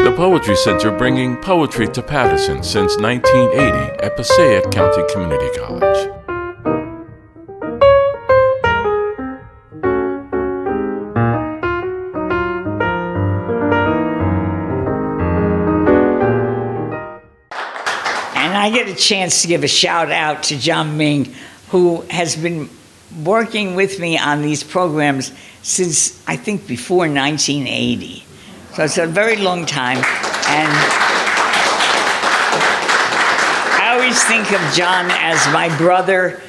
The Poetry Center bringing poetry to Paterson since 1980 at Passaic County Community College. And I get a chance to give a shout out to John Ming, who has been working with me on these programs since, I think, before 1980. So it's a very long time. And I always think of John as my brother,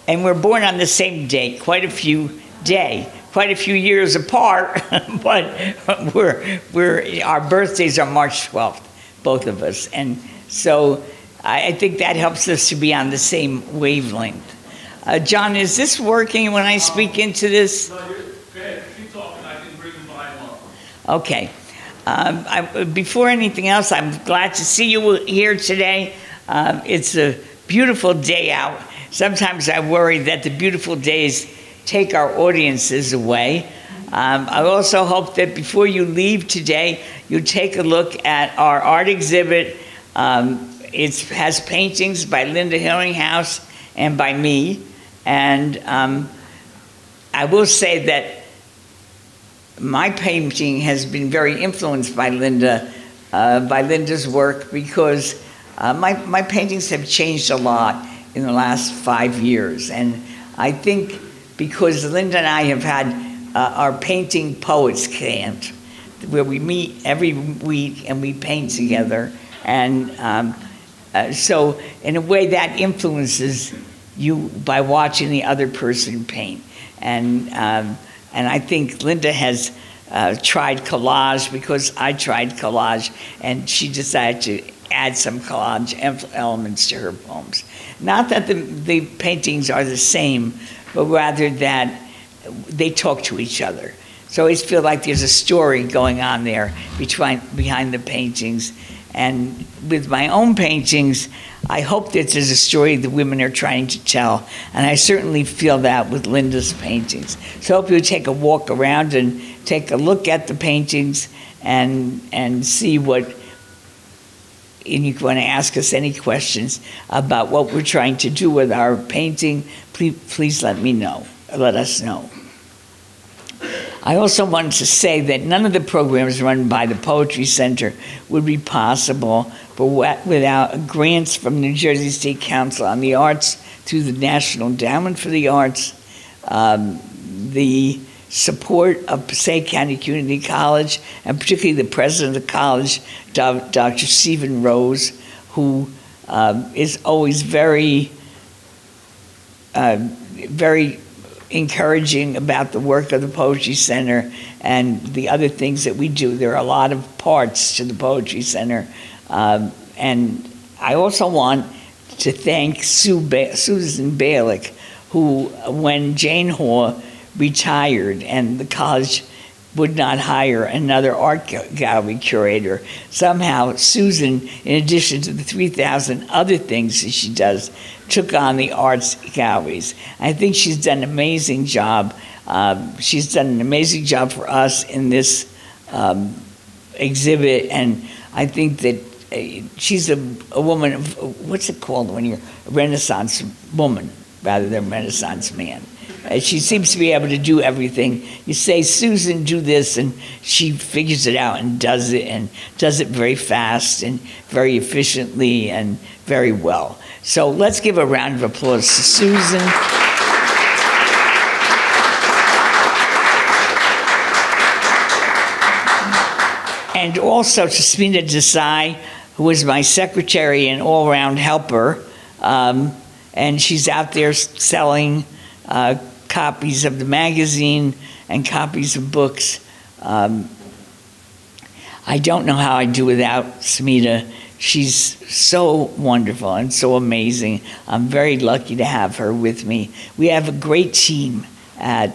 and we're born on the same date, quite a few years apart, but our birthdays are March 12th, both of us. And so I think that helps us to be on the same wavelength. John, is this working when I speak into this? No, you're good. Keep talking. I can bring them by more. Okay. Before anything else, I'm glad to see you here today. It's a beautiful day out. Sometimes I worry that the beautiful days take our audiences away. I also hope that before you leave today, you take a look at our art exhibit. It has paintings by Linda Hillinghouse and by me. And I will say that my painting has been very influenced by Linda's work, because my paintings have changed a lot in the last 5 years. And I think because Linda and I have had our Painting Poets Camp, where we meet every week and we paint together. And so in a way that influences you by watching the other person paint. And I think Linda has tried collage because I tried collage, and she decided to add some collage elements to her poems. Not that the paintings are the same, but rather that they talk to each other. So I always feel like there's a story going on there behind the paintings. And with my own paintings, I hope that there's a story the women are trying to tell. And I certainly feel that with Linda's paintings. So I hope you'll take a walk around and take a look at the paintings and see what, and you want to ask us any questions about what we're trying to do with our painting, please let us know. I also wanted to say that none of the programs run by the Poetry Center would be possible without grants from New Jersey State Council on the Arts through the National Endowment for the Arts, the support of Passaic County Community College, and particularly the president of the college, Dr. Stephen Rose, who is always very encouraging about the work of the Poetry Center and the other things that we do. There are a lot of parts to the Poetry Center. And I also want to thank Susan Balick, who, when Jane Hall retired and the college would not hire another art gallery curator, somehow Susan, in addition to the 3,000 other things that she does, took on the arts galleries. I think she's done an amazing job. She's done an amazing job for us in this exhibit, and I think that she's a woman of, what's it called when you're a Renaissance woman rather than Renaissance man? She seems to be able to do everything. You say, Susan, do this, and she figures it out and does it very fast and very efficiently and very well. So let's give a round of applause to Susan. And also to Smina Desai, who is my secretary and all-around helper. And she's out there selling copies of the magazine and copies of books. I don't know how I'd do without Smita. She's so wonderful and so amazing. I'm very lucky to have her with me. We have a great team at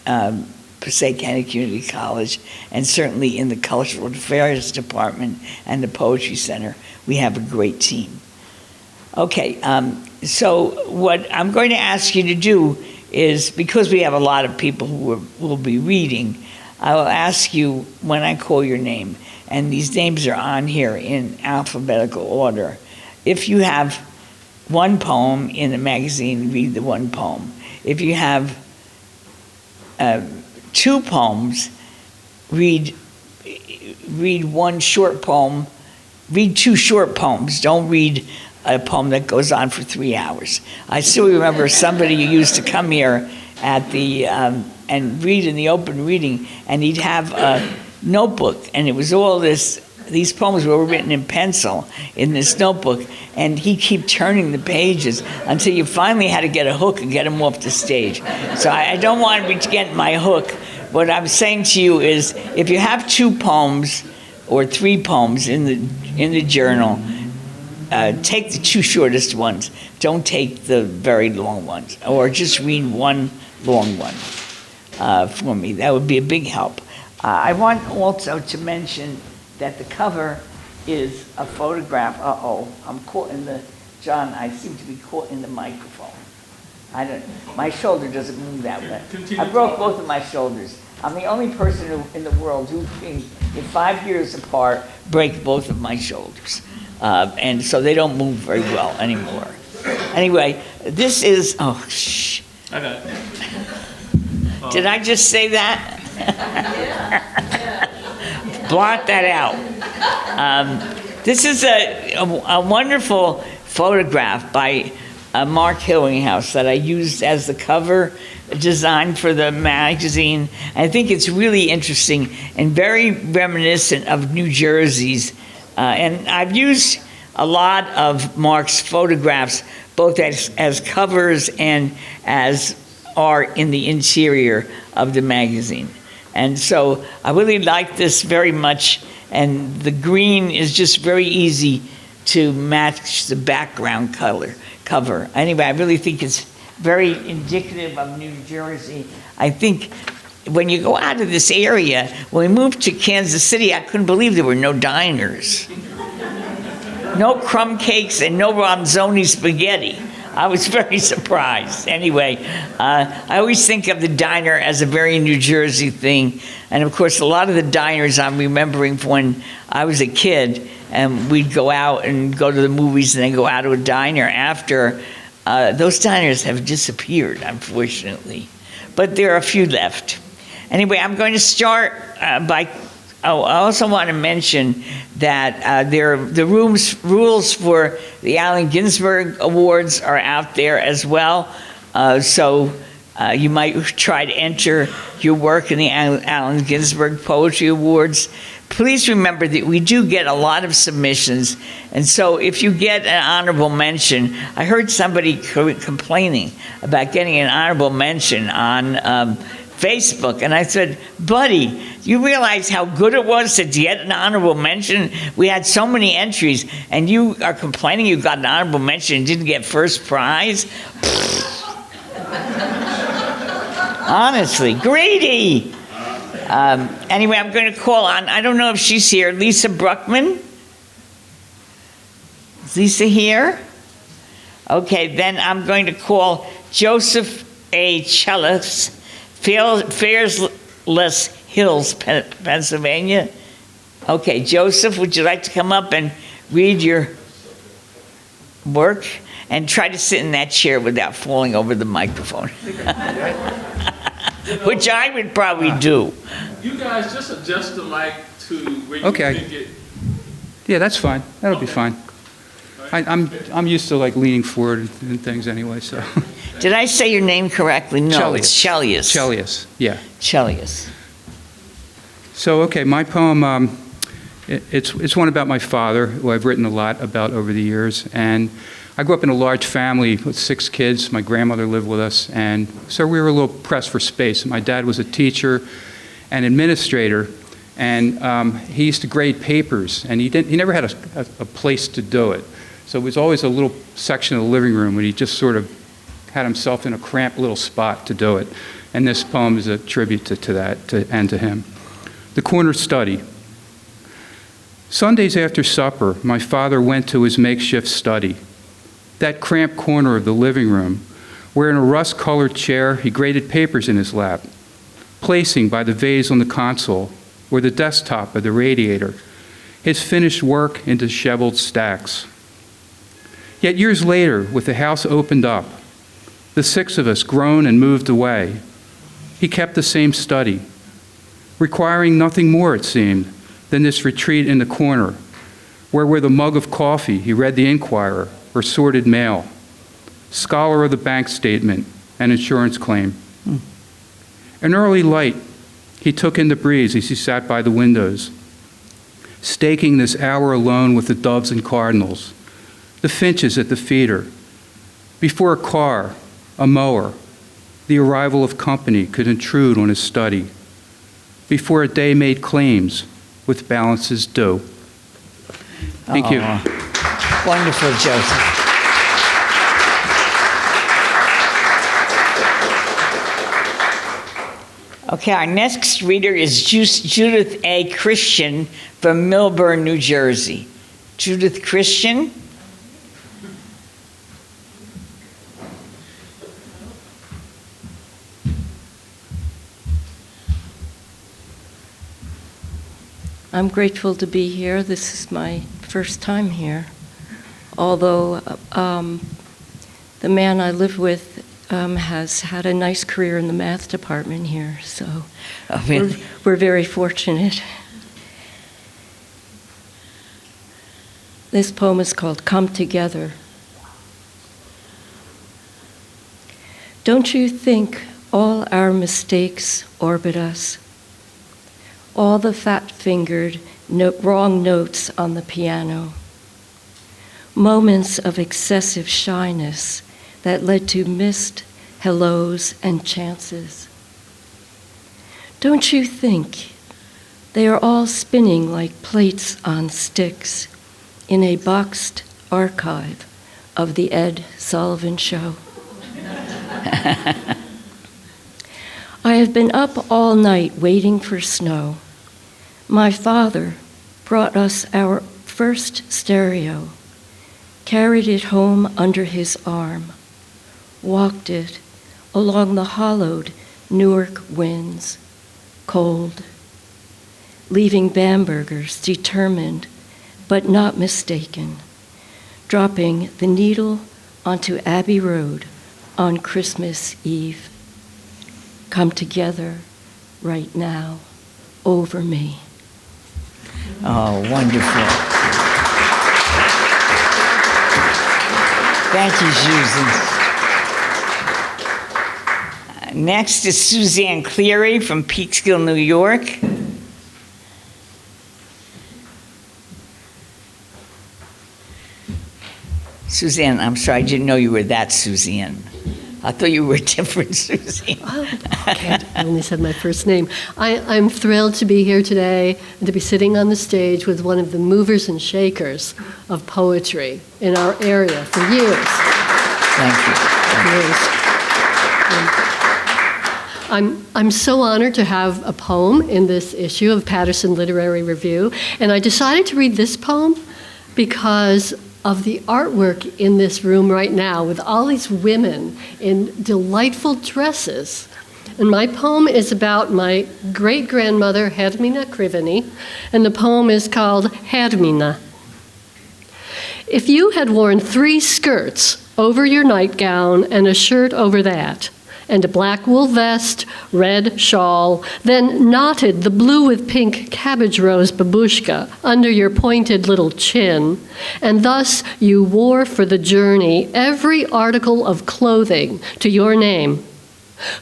Passaic County Community College, and certainly in the Cultural Affairs Department and the Poetry Center, we have a great team. Okay, so what I'm going to ask you to do is, because we have a lot of people who will be reading, I will ask you when I call your name, and these names are on here in alphabetical order. If you have one poem in the magazine, read the one poem. If you have two poems, read one short poem. Read two short poems. Don't read a poem that goes on for 3 hours. I still remember somebody who used to come here at the and read in the open reading, and he'd have a notebook, and it was all this. These poems were written in pencil in this notebook, and he'd keep turning the pages until you finally had to get a hook and get him off the stage. So I don't want to be getting my hook. What I'm saying to you is, if you have two poems or three poems in the journal, take the two shortest ones. Don't take the very long ones, or just read one long one for me. That would be a big help. I want also to mention that the cover is a photograph. I'm caught in the, John, I seem to be caught in the microphone. My shoulder doesn't move that way. I broke both of my shoulders. I'm the only person in the world who can, in 5 years apart, break both of my shoulders. And so they don't move very well anymore. Anyway, this is, shh. I got it. Did I just say that? Blot that out. This is a wonderful photograph by Mark Hillinghouse that I used as the cover design for the magazine. I think it's really interesting and very reminiscent of New Jersey's. And I've used a lot of Mark's photographs, both as covers and as art in the interior of the magazine. And so I really like this very much, and the green is just very easy to match the background cover. Anyway, I really think it's very indicative of New Jersey. I think when you go out of this area, when we moved to Kansas City, I couldn't believe there were no diners. No crumb cakes and no ronzoni spaghetti. I was very surprised. Anyway, I always think of the diner as a very New Jersey thing. And of course, a lot of the diners I'm remembering from when I was a kid, and we'd go out and go to the movies and then go out to a diner after, those diners have disappeared, unfortunately. But there are a few left. Anyway, I'm going to start by, I also want to mention that the rules for the Allen Ginsberg Awards are out there as well. So you might try to enter your work in the Allen Ginsberg Poetry Awards. Please remember that we do get a lot of submissions, and so if you get an honorable mention, I heard somebody complaining about getting an honorable mention on Facebook, and I said, buddy, you realize how good it was to get an honorable mention? We had so many entries, and you are complaining you got an honorable mention and didn't get first prize? Honestly, greedy. Anyway, I'm going to call on, I don't know if she's here, Lisa Bruckman. Is Lisa here? Okay, then I'm going to call Joseph A. Chellis, Fairsless Hills, Pennsylvania. Okay, Joseph, would you like to come up and read your work? And try to sit in that chair without falling over the microphone. Which I would probably do. You guys just adjust the mic to where you think it. Yeah, that's fine. That'll be fine. I'm used to like leaning forward and things anyway. So. Did I say your name correctly? No, Chellius. it's Chellius. Chellius, yeah. Chellius. So okay, my poem. It's one about my father, who I've written a lot about over the years, and I grew up in a large family with 6 kids. My grandmother lived with us, and so we were a little pressed for space. My dad was a teacher and administrator, and he used to grade papers, and he never had a place to do it. So it was always a little section of the living room where he just sort of had himself in a cramped little spot to do it. And this poem is a tribute to that and to him. The Corner Study. Sundays after supper, my father went to his makeshift study, that cramped corner of the living room, where in a rust-colored chair he graded papers in his lap. placing by the vase on the console or the desktop of the radiator his finished work in disheveled stacks. Yet years later, with the house opened up, the six of us grown and moved away, he kept the same study, requiring nothing more, it seemed, than this retreat in the corner, where with a mug of coffee he read the Inquirer or sorted mail, scholar of the bank statement and insurance claim. An early light, he took in the breeze as he sat by the windows, staking this hour alone with the doves and cardinals, the finches at the feeder, before a car, a mower, the arrival of company could intrude on his study, before a day made claims with balances due. Thank you. Wonderful, Joseph. Okay, our next reader is Judith A. Christian from Millburn, New Jersey. Judith Christian. I'm grateful to be here. This is my first time here. Although the man I live with has had a nice career in the math department here, so we're very fortunate. This poem is called Come Together. Don't you think all our mistakes orbit us? All the fat-fingered, wrong notes on the piano. Moments of excessive shyness that led to missed hellos and chances. Don't you think they are all spinning like plates on sticks in a boxed archive of the Ed Sullivan Show? I have been up all night waiting for snow. My father brought us our first stereo, carried it home under his arm, walked it along the hollowed Newark winds, cold, leaving Bambergers determined but not mistaken, dropping the needle onto Abbey Road on Christmas Eve. Come together right now over me. Oh, wonderful. Thank you, Susan. Next is Suzanne Cleary from Peekskill, New York. Suzanne, I'm sorry, I didn't know you were that Suzanne. I thought you were a different Suzanne. Oh, okay. I only said my first name. I'm thrilled to be here today and to be sitting on the stage with one of the movers and shakers of poetry in our area for years. Thank you. I'm so honored to have a poem in this issue of Paterson Literary Review, and I decided to read this poem because of the artwork in this room right now with all these women in delightful dresses. And my poem is about my great-grandmother, Hermina Krivini, and the poem is called Hermina. If you had worn 3 skirts over your nightgown and a shirt over that, and a black wool vest, red shawl, then knotted the blue with pink cabbage rose babushka under your pointed little chin, and thus you wore for the journey every article of clothing to your name.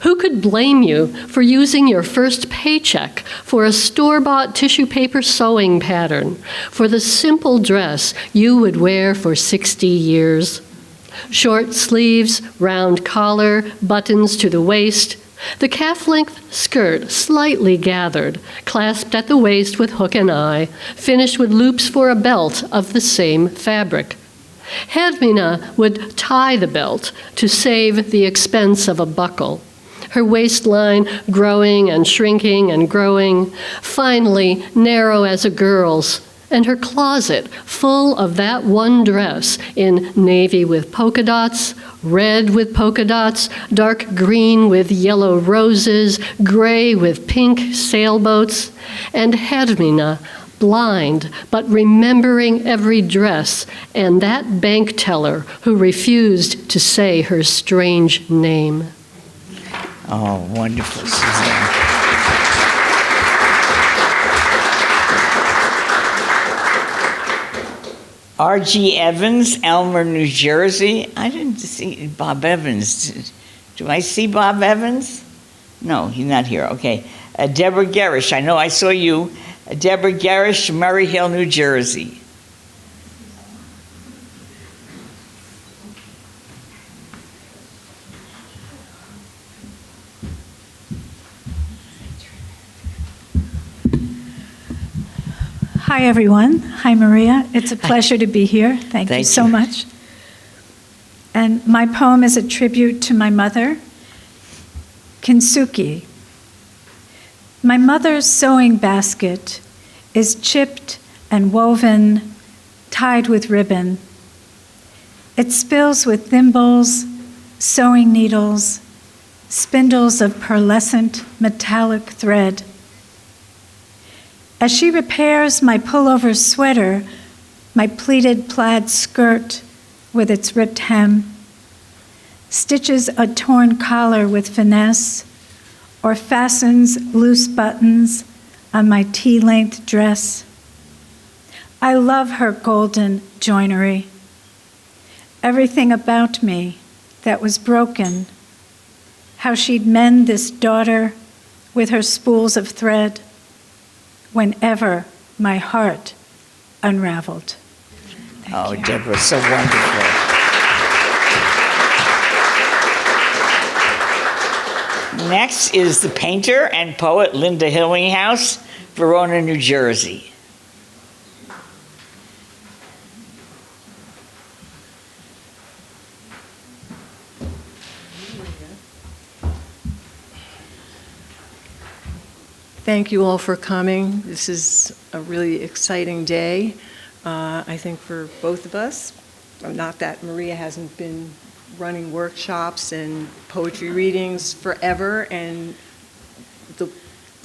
Who could blame you for using your first paycheck for a store-bought tissue paper sewing pattern, for the simple dress you would wear for 60 years? Short sleeves, round collar, buttons to the waist, the calf-length skirt slightly gathered, clasped at the waist with hook and eye, finished with loops for a belt of the same fabric. Hermina would tie the belt to save the expense of a buckle, her waistline growing and shrinking and growing, finally narrow as a girl's, and her closet full of that one dress in navy with polka dots, red with polka dots, dark green with yellow roses, gray with pink sailboats, and Hermina, blind, but remembering every dress, and that bank teller who refused to say her strange name. Oh, wonderful, Suzanne. R.G. Evans, Elmer, New Jersey. I didn't see Bob Evans. Do I see Bob Evans? No, he's not here. Okay. Deborah Garish. I know I saw you. Deborah Garish, Murray Hill, New Jersey. Hi, everyone. Hi, Maria. It's a pleasure to be here. Thank you so much. And my poem is a tribute to my mother, Kintsugi. My mother's sewing basket is chipped and woven, tied with ribbon. It spills with thimbles, sewing needles, spindles of pearlescent metallic thread. As she repairs my pullover sweater, my pleated plaid skirt with its ripped hem, stitches a torn collar with finesse, or fastens loose buttons on my tea-length dress, I love her golden joinery. Everything about me that was broken, how she'd mend this daughter with her spools of thread, whenever my heart unraveled. Oh, Deborah, so wonderful. Next is the painter and poet Linda Hillinghouse, Verona, New Jersey. Thank you all for coming. This is a really exciting day, I think, for both of us. Not that Maria hasn't been running workshops and poetry readings forever, and the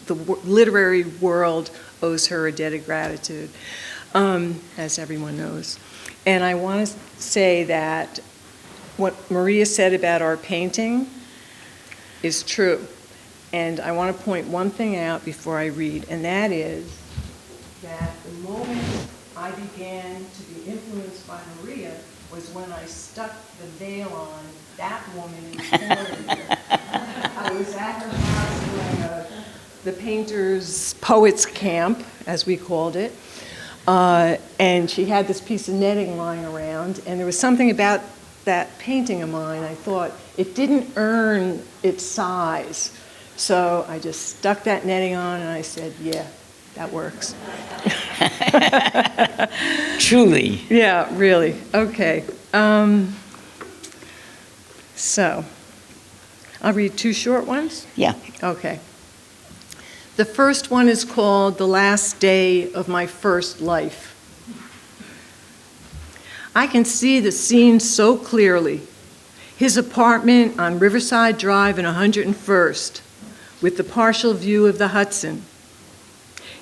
literary world owes her a debt of gratitude, as everyone knows. And I want to say that what Maria said about our painting is true. And I want to point one thing out before I read, and that is that the moment I began to be influenced by Maria was when I stuck the veil on that woman in the corner here. I was at her house doing the painter's poets camp, as we called it, and she had this piece of netting lying around, and there was something about that painting of mine. I thought it didn't earn its size. So I just stuck that netting on and I said, yeah, that works. Truly. Yeah, really. Okay. So I'll read two short ones. Yeah. Okay. The first one is called The Last Day of My First Life. I can see the scene so clearly. His apartment on Riverside Drive in 101st. With the partial view of the Hudson.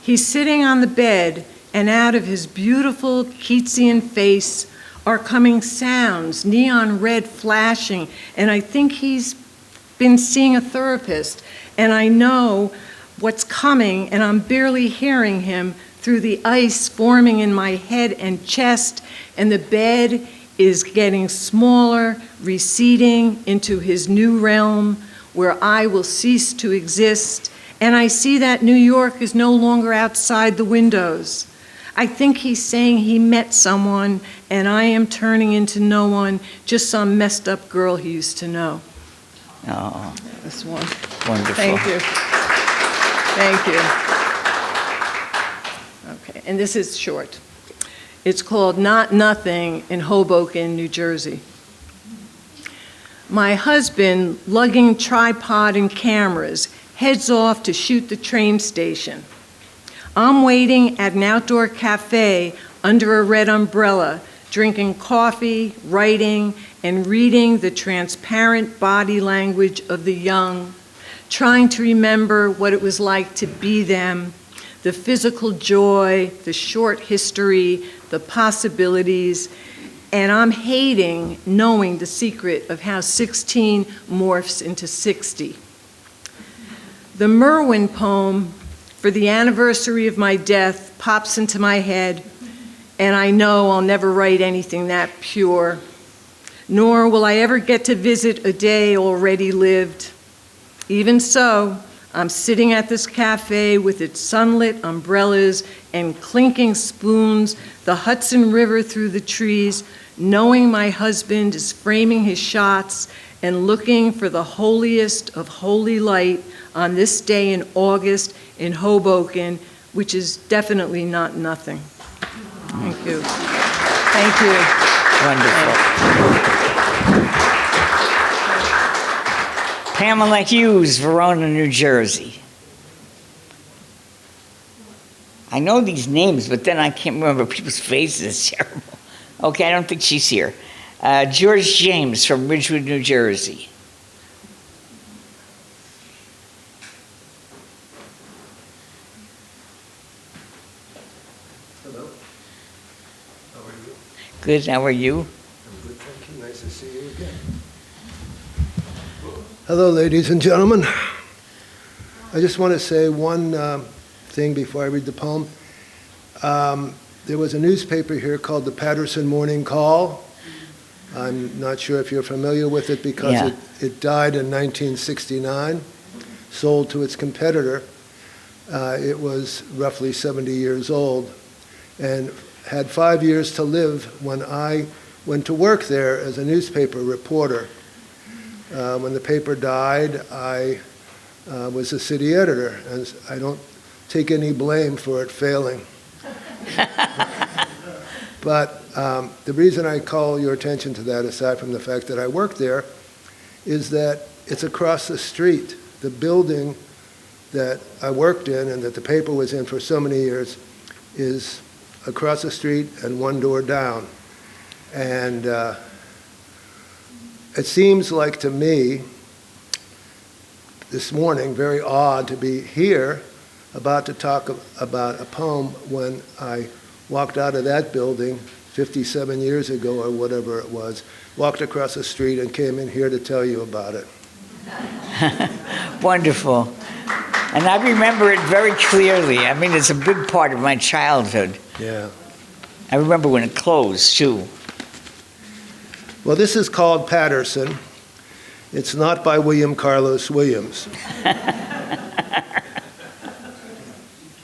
He's sitting on the bed, and out of his beautiful Keatsian face are coming sounds, neon red flashing, and I think he's been seeing a therapist, and I know what's coming, and I'm barely hearing him through the ice forming in my head and chest, and the bed is getting smaller, receding into his new realm, where I will cease to exist, and I see that New York is no longer outside the windows. I think he's saying he met someone, and I am turning into no one, just some messed up girl he used to know. Oh, This one. wonderful. Thank you. Thank you. Okay, and this is short. It's called Not Nothing in Hoboken, New Jersey. My husband, lugging tripod and cameras, heads off to shoot the train station. I'm waiting at an outdoor cafe under a red umbrella, drinking coffee, writing, and reading the transparent body language of the young, trying to remember what it was like to be them, the physical joy, the short history, the possibilities, and I'm hating knowing the secret of how 16 morphs into 60. The Merwin poem for the anniversary of my death pops into my head, and I know I'll never write anything that pure, nor will I ever get to visit a day already lived. Even so, I'm sitting at this cafe with its sunlit umbrellas and clinking spoons, the Hudson River through the trees, knowing my husband is framing his shots and looking for the holiest of holy light on this day in August in Hoboken, which is definitely not nothing. Thank you. Thank you. Wonderful. Pamela Hughes, Verona, New Jersey. I know these names, but then I can't remember people's faces. It's terrible. Okay, I don't think she's here. George James from Ridgewood, New Jersey. Hello. How are you? Good, how are you? I'm good, thank you. Nice to see you again. Hello, ladies and gentlemen. I just want to say one thing before I read the poem. There was a newspaper here called the Paterson Morning Call. I'm not sure if you're familiar with it because it died in 1969, sold to its competitor. It was roughly 70 years old and had 5 years to live when I went to work there as a newspaper reporter. When the paper died, I was a city editor, and I don't take any blame for it failing. But the reason I call your attention to that, aside from the fact that I work there, is that it's across the street. The building that I worked in and that the paper was in for so many years is across the street and one door down. And it seems like to me this morning very odd to be here about to talk about a poem when I walked out of that building 57 years ago or whatever it was, walked across the street and came in here to tell you about it. Wonderful. And I remember it very clearly. I mean, it's a big part of my childhood. Yeah. I remember when it closed, too. Well, this is called Paterson. It's not by William Carlos Williams.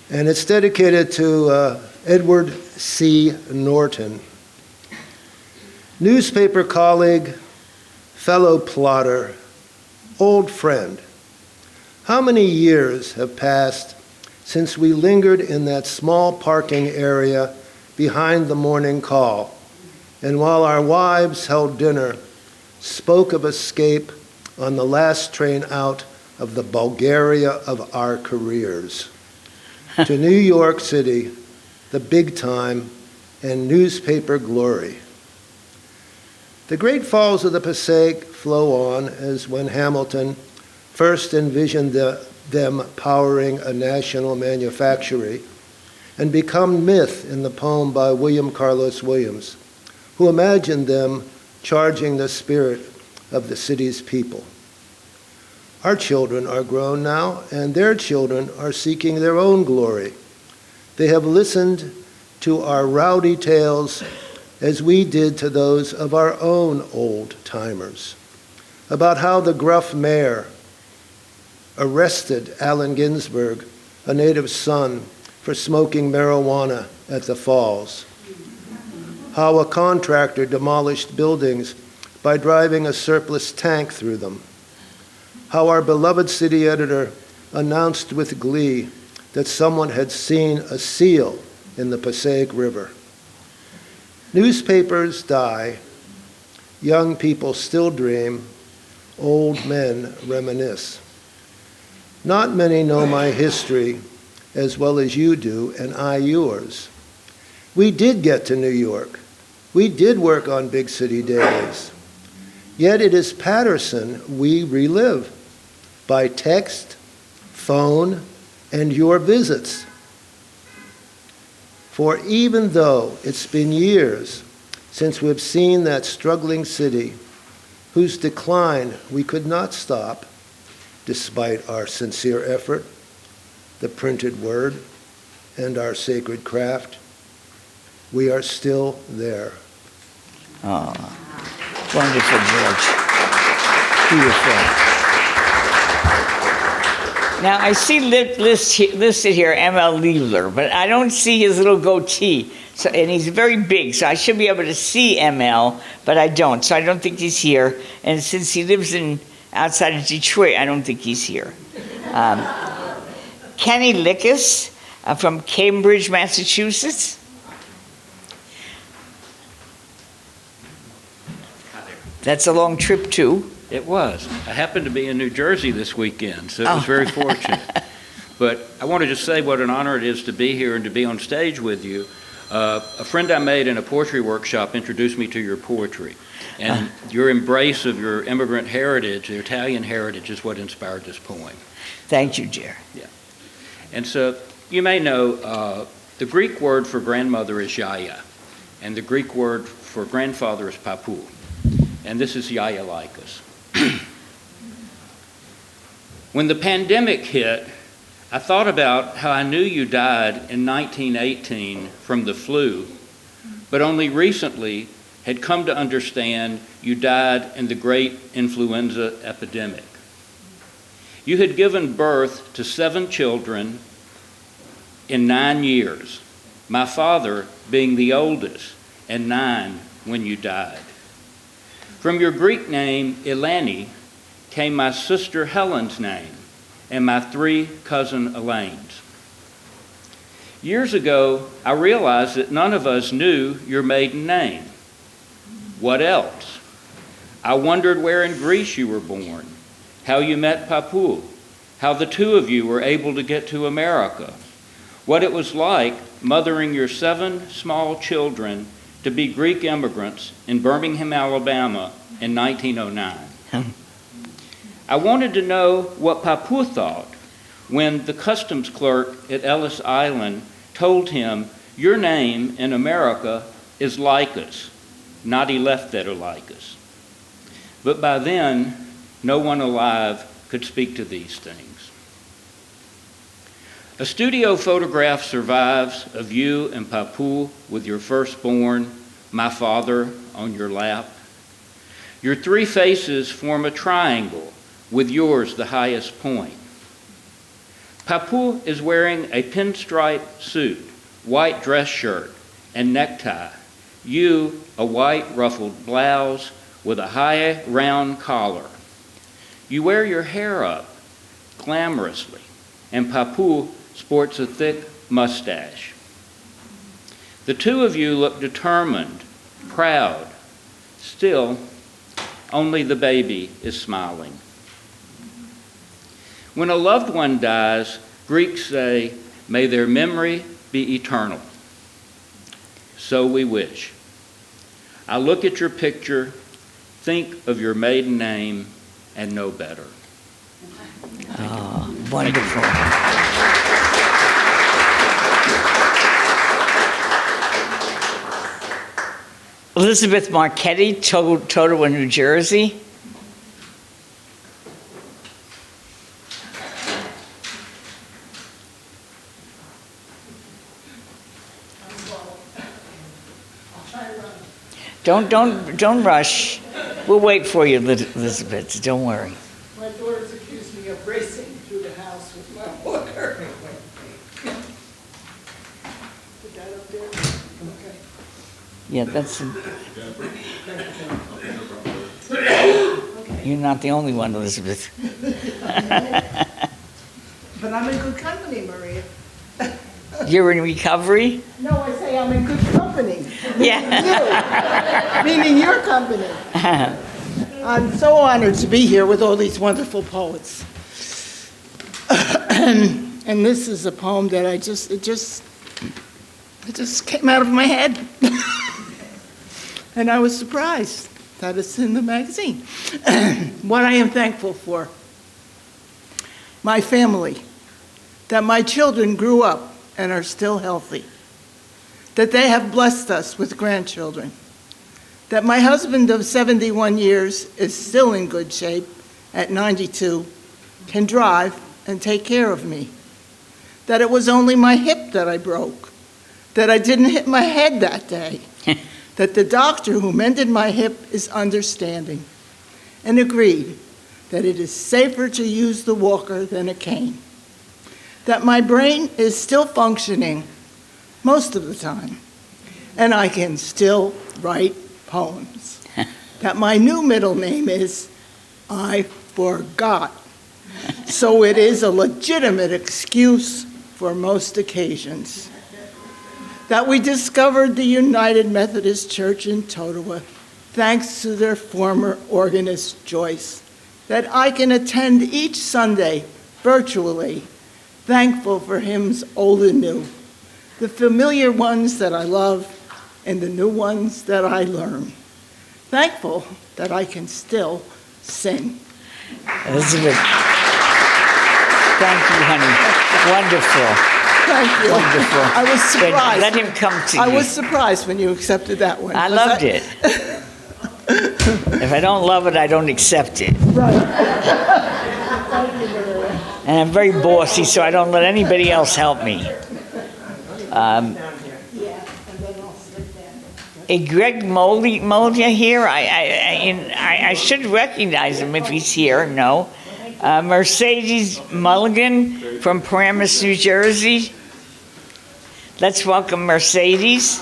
And it's dedicated to Edward C. Norton. Newspaper colleague, fellow plotter, old friend. How many years have passed since we lingered in that small parking area behind the morning call, and while our wives held dinner, spoke of escape on the last train out of the Bulgaria of our careers to New York City, the big time, and newspaper glory. The great falls of the Passaic flow on as when Hamilton first envisioned them powering a national manufactory and become myth in the poem by William Carlos Williams, who imagined them charging the spirit of the city's people. Our children are grown now, and their children are seeking their own glory. They have listened to our rowdy tales as we did to those of our own old-timers, about how the gruff mayor arrested Allen Ginsberg, a native son, for smoking marijuana at the falls, how a contractor demolished buildings by driving a surplus tank through them, how our beloved city editor announced with glee that someone had seen a seal in the Passaic River. Newspapers die, young people still dream, old men reminisce. Not many know my history, as well as you do, and I yours. We did get to New York. We did work on big city days. Yet it is Paterson we relive by text, phone, and your visits. For even though it's been years since we've seen that struggling city, whose decline we could not stop, despite our sincere effort, the printed word, and our sacred craft, we are still there. Oh, wonderful, George. Beautiful. Now, I see listed here M.L. Liebler, but I don't see his little goatee. So, and he's very big, so I should be able to see M.L., but I don't. So I don't think he's here. And since he lives outside of Detroit, I don't think he's here. Kenny Lickus from Cambridge, Massachusetts. That's a long trip, too. It was. I happened to be in New Jersey this weekend, so it was very fortunate. But I want to just say what an honor it is to be here and to be on stage with you. A friend I made in a poetry workshop introduced me to your poetry. And your embrace of your immigrant heritage, the Italian heritage, is what inspired this poem. Thank you, Jer. Yeah. And so you may know the Greek word for grandmother is yaya, and the Greek word for grandfather is papou. And this is Yaya Lycus. When the pandemic hit, I thought about how I knew you died in 1918 from the flu, but only recently had come to understand you died in the great influenza epidemic. You had given birth to 7 children in 9 years, my father being the oldest, and 9 when you died. From your Greek name, Eleni, came my sister Helen's name and my 3 cousin Elaine's. Years ago, I realized that none of us knew your maiden name. What else? I wondered where in Greece you were born, how you met Papou, how the 2 of you were able to get to America, what it was like mothering your 7 small children to be Greek immigrants in Birmingham, Alabama in 1909. I wanted to know what Papou thought when the customs clerk at Ellis Island told him, your name in America is Lycus, not Eleftherolycus. But by then, no one alive could speak to these things. A studio photograph survives of you and Papou with your firstborn, my father, on your lap. Your 3 faces form a triangle, with yours the highest point. Papou is wearing a pinstripe suit, white dress shirt, and necktie. You, a white ruffled blouse with a high round collar. You wear your hair up glamorously, and Papou sports a thick mustache. The 2 of you look determined, proud. Still, only the baby is smiling. When a loved one dies, Greeks say, may their memory be eternal. So we wish. I look at your picture, think of your maiden name, and know better. Oh, wonderful. Elizabeth Marchetti, Totowa, New Jersey. Don't rush. We'll wait for you, Elizabeth. Don't worry. My daughters accused me of racing through the house with my water. Put that up there? Okay. Yeah, that's. You're not the only one, Elizabeth. But I'm in good company, Maria. You're in recovery? No, I say I'm in good company. Yeah. You, meaning your company. I'm so honored to be here with all these wonderful poets. And this is a poem that it just came out of my head. And I was surprised that it's in the magazine. What I am thankful for: my family, that my children grew up and are still healthy, that they have blessed us with grandchildren, that my husband of 71 years is still in good shape at 92, can drive and take care of me, that it was only my hip that I broke, that I didn't hit my head that day, that the doctor who mended my hip is understanding and agreed that it is safer to use the walker than a cane, that my brain is still functioning most of the time, and I can still write poems, that my new middle name is I Forgot. So it is a legitimate excuse for most occasions. That we discovered the United Methodist Church in Totowa, thanks to their former organist, Joyce. That I can attend each Sunday virtually, thankful for hymns old and new, the familiar ones that I love and the new ones that I learn. Thankful that I can still sing. Elizabeth, thank you, honey. Wonderful. Thank you. Wonderful. I was surprised. Let him come to you. I was surprised when you accepted that one. I loved it. If I don't love it, I don't accept it. Right. Thank you, Maria. And I'm very bossy, so I don't let anybody else help me. Greg Moldia here. I should recognize him if he's here. No. Mercedes Mulligan from Paramus, New Jersey. Let's welcome Mercedes.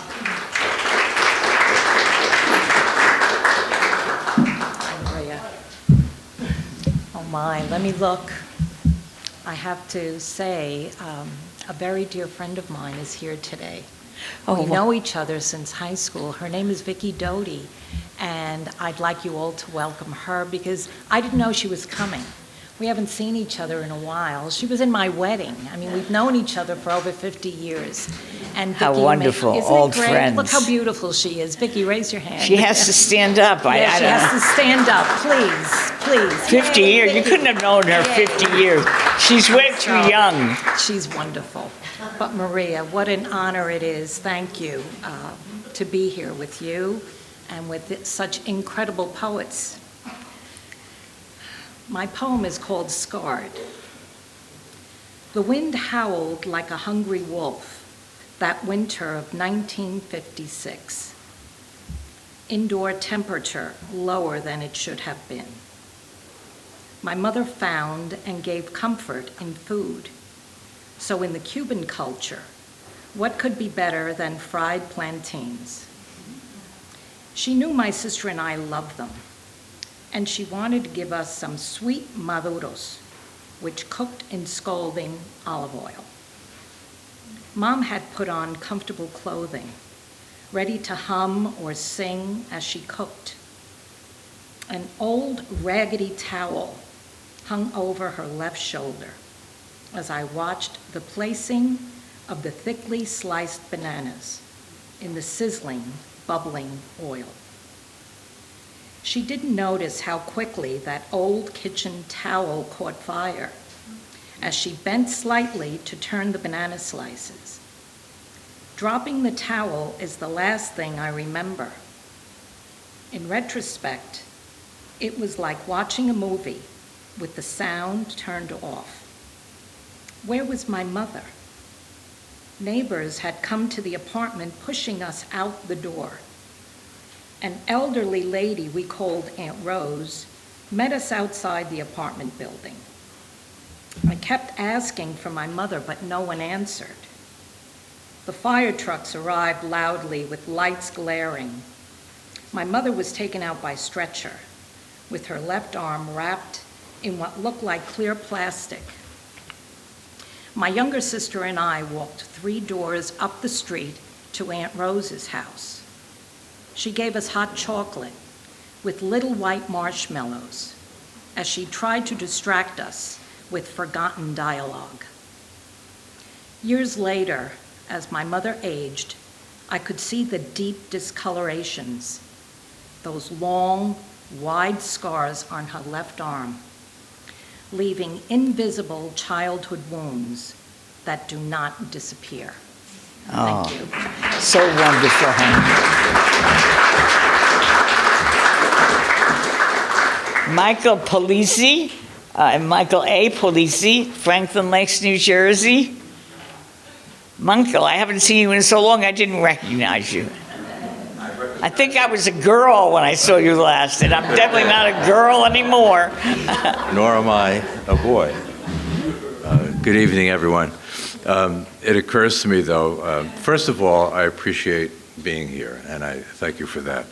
Oh my, let me look. I have to say, a very dear friend of mine is here today. We know each other since high school. Her name is Vicki Doty, and I'd like you all to welcome her because I didn't know she was coming. We haven't seen each other in a while. She was in my wedding. I mean, we've known each other for over 50 years. And how Vicki wonderful, isn't old it great? friends. Look how beautiful she is. Vicki, raise your hand. She has to stand up. Yeah, she has to stand up, please. 50 years. You couldn't have known her 50 years. She's way too young. She's wonderful. But Maria, what an honor it is, thank you, to be here with you and with such incredible poets. My poem is called Scarred. The wind howled like a hungry wolf that winter of 1956. Indoor temperature lower than it should have been. My mother found and gave comfort in food. So in the Cuban culture, what could be better than fried plantains? She knew my sister and I loved them, and she wanted to give us some sweet maduros, which cooked in scalding olive oil. Mom had put on comfortable clothing, ready to hum or sing as she cooked. An old raggedy towel hung over her left shoulder as I watched the placing of the thickly sliced bananas in the sizzling, bubbling oil. She didn't notice how quickly that old kitchen towel caught fire as she bent slightly to turn the banana slices. Dropping the towel is the last thing I remember. In retrospect, it was like watching a movie with the sound turned off. Where was my mother? Neighbors had come to the apartment pushing us out the door. An elderly lady we called Aunt Rose met us outside the apartment building. I kept asking for my mother, but no one answered. The fire trucks arrived loudly with lights glaring. My mother was taken out by stretcher, with her left arm wrapped in what looked like clear plastic. My younger sister and I walked 3 doors up the street to Aunt Rose's house. She gave us hot chocolate with little white marshmallows as she tried to distract us with forgotten dialogue. Years later, as my mother aged, I could see the deep discolorations, those long, wide scars on her left arm, leaving invisible childhood wounds that do not disappear. Oh, Thank you. so wonderful, honey. Michael Polisi, Michael A. Polisi, Franklin Lakes, New Jersey. Michael, I haven't seen you in so long, I didn't recognize you. I think I was a girl when I saw you last, and I'm definitely not a girl anymore. Nor am I a boy. Good evening, everyone. It occurs to me, though, first of all, I appreciate being here, and I thank you for that.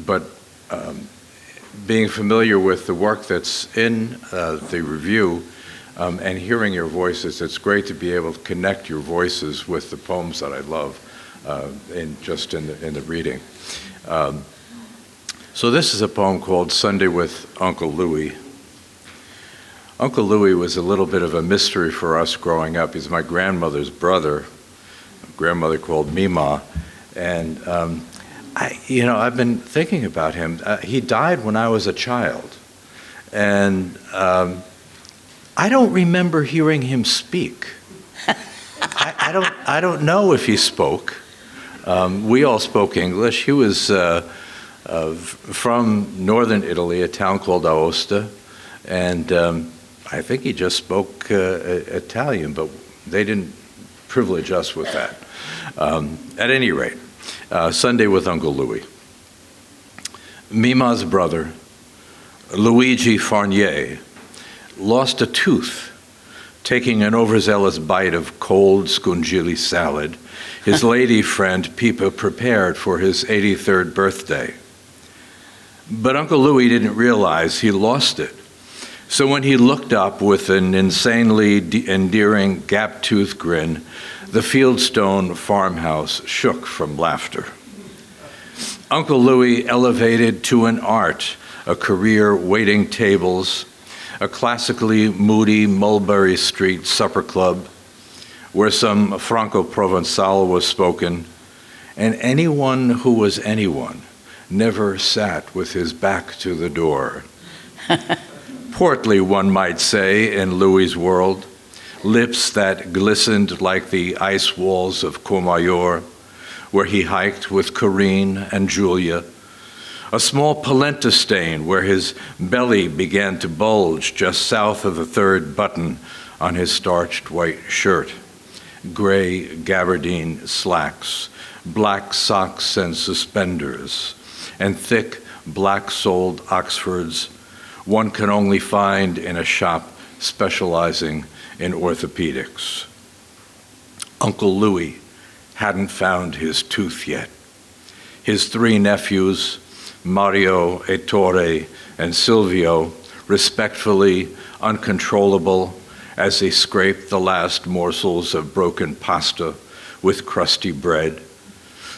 But being familiar with the work that's in the review and hearing your voices, it's great to be able to connect your voices with the poems that I love in the reading. So this is a poem called Sunday with Uncle Louie. Uncle Louie was a little bit of a mystery for us growing up. He's my grandmother's brother, a grandmother called Mima, and I've been thinking about him. He died when I was a child, and I don't remember hearing him speak. I don't know if he spoke. We all spoke English. He was from northern Italy, a town called Aosta, and I think he just spoke Italian, but they didn't privilege us with that. At any rate, Sunday with Uncle Louie. Mima's brother, Luigi Farnier, lost a tooth taking an overzealous bite of cold scungili salad his lady friend Pipa prepared for his 83rd birthday. But Uncle Louie didn't realize he lost it. So when he looked up with an insanely endearing gap-toothed grin, the Fieldstone farmhouse shook from laughter. Uncle Louie elevated to an art, a career waiting tables, a classically moody Mulberry Street supper club where some Franco-Provençal was spoken, and anyone who was anyone never sat with his back to the door. Portly, one might say, in Louis's world, lips that glistened like the ice walls of Courmayeur, where he hiked with Corinne and Julia, a small polenta stain where his belly began to bulge just south of the third button on his starched white shirt, gray gabardine slacks, black socks and suspenders, and thick black-soled Oxfords one can only find in a shop specializing in orthopedics. Uncle Louie hadn't found his tooth yet. His three nephews, Mario, Ettore, and Silvio, respectfully uncontrollable as they scraped the last morsels of broken pasta with crusty bread,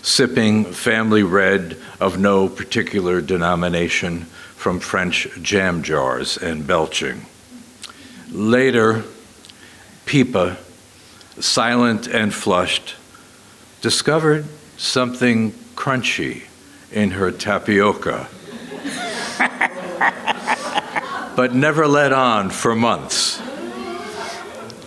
sipping family red of no particular denomination from French jam jars and belching. Later, Pipa, silent and flushed, discovered something crunchy in her tapioca, but never let on for months.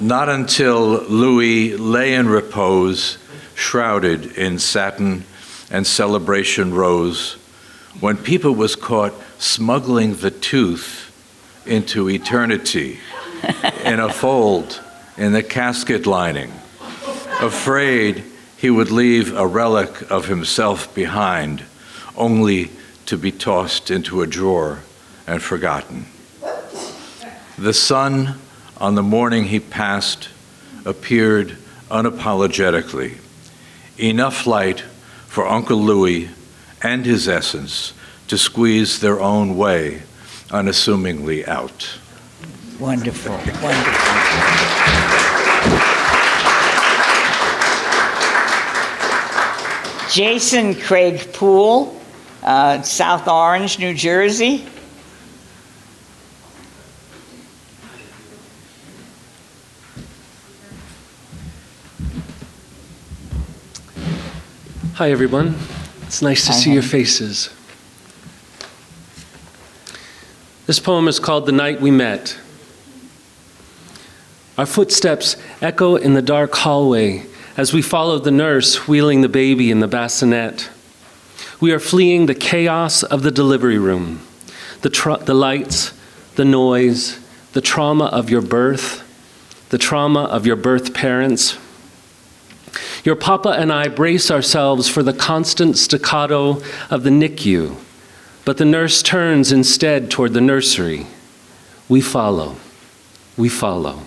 Not until Louis lay in repose, shrouded in satin and celebration rose, when Pipa was caught smuggling the tooth into eternity in a fold in the casket lining, afraid he would leave a relic of himself behind, only to be tossed into a drawer and forgotten. The sun, on the morning he passed, appeared unapologetically, enough light for Uncle Louie and his essence to squeeze their own way unassumingly out. Wonderful, wonderful. Jason Craig Poole, South Orange, New Jersey. Hi, everyone. It's nice to see your faces. This poem is called The Night We Met. Our footsteps echo in the dark hallway as we follow the nurse wheeling the baby in the bassinet. We are fleeing the chaos of the delivery room, the lights, the noise, the trauma of your birth, the trauma of your birth parents. Your papa and I brace ourselves for the constant staccato of the NICU, but the nurse turns instead toward the nursery. We follow. We follow.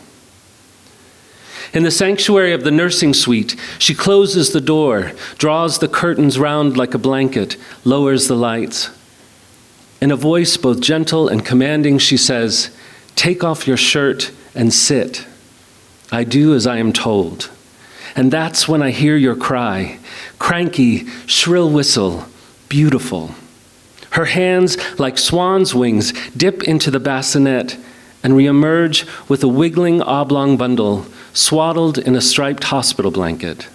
In the sanctuary of the nursing suite, she closes the door, draws the curtains round like a blanket, lowers the lights. In a voice both gentle and commanding, she says, "Take off your shirt and sit." I do as I am told. And that's when I hear your cry, cranky, shrill whistle, beautiful. Her hands, like swan's wings, dip into the bassinet and reemerge with a wiggling oblong bundle swaddled in a striped hospital blanket.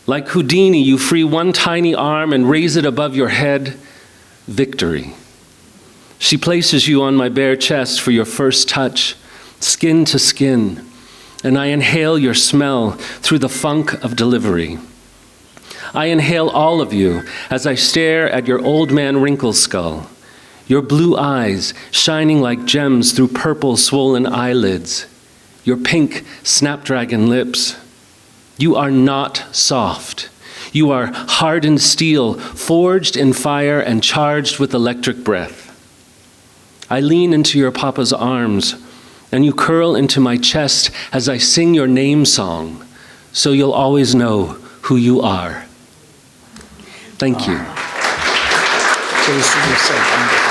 Like Houdini, you free one tiny arm and raise it above your head. Victory. She places you on my bare chest for your first touch, skin to skin, and I inhale your smell through the funk of delivery. I inhale all of you as I stare at your old man wrinkle skull, your blue eyes shining like gems through purple swollen eyelids, your pink snapdragon lips. You are not soft. You are hardened steel, forged in fire and charged with electric breath. I lean into your papa's arms, and you curl into my chest as I sing your name song, so you'll always know who you are. Thank you. Jason, you're so wonderful.